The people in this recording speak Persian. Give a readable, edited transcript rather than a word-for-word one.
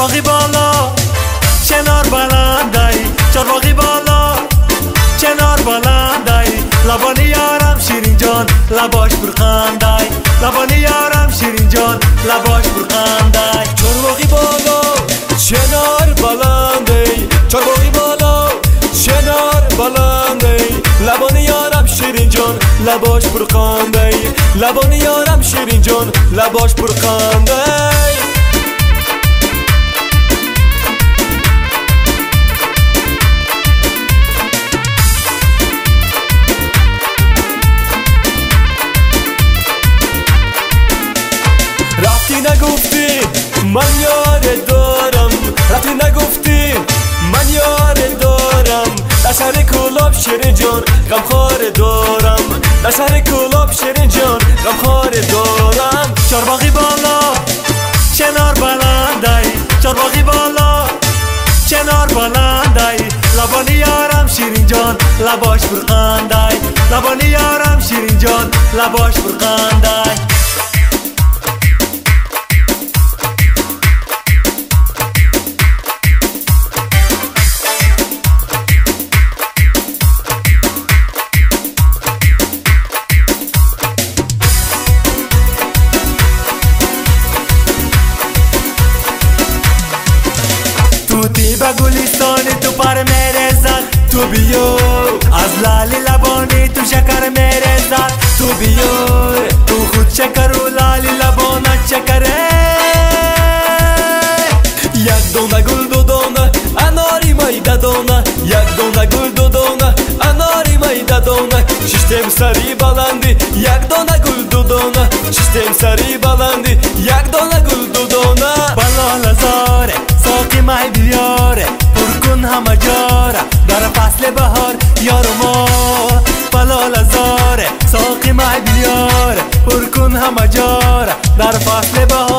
چارباغی بالا چنار بلندی، چارباغی بالا چنار بلندی، لبانی یارم شیرین جان لباش برخندی، لبانی یارم شیرین جان لباش برخندی. چارباغی بالا چنار بلندی، چارباغی بالا چنار بلندی، لبانی یارم شیرین جان لباش برخندی، لبانی یارم شیرین جان لباش برخندی. رفتی نگفتی من یار دارم، رفتی نگفتی من یار دارم، در شهر کلاب شیرین جان غمخوار دارم، در شهر کلاب شیرین جان غمخوار دارم. چارباغی بالا چنار بلندی، چارباغی بالا چنار بلندی، لبانی یارم شیرین جان لباش برخندی، لبانی یارم شیرین جان لباش برخندی. توتی به گلستانی تو پر میرزد، تو بیو از لالی لبانی تو شکر میرزد، تو بیو تو خود شکر و لالی لبانت شکره. یک دونه گل دو دانه اناری میده دانه، یک دونه گل دو دانه اناری میده دانه، ششتم سری بلندی یک دانه گل دو دانه، ششتم سری بلندی یک دانه گل دو دانه. بلال زاره ساقی مای بیاره پر کن همه جاره در فصل بهار یارو ما. بلال زاره ساقی مای بیاره پر کن همه جاره در فصل بهار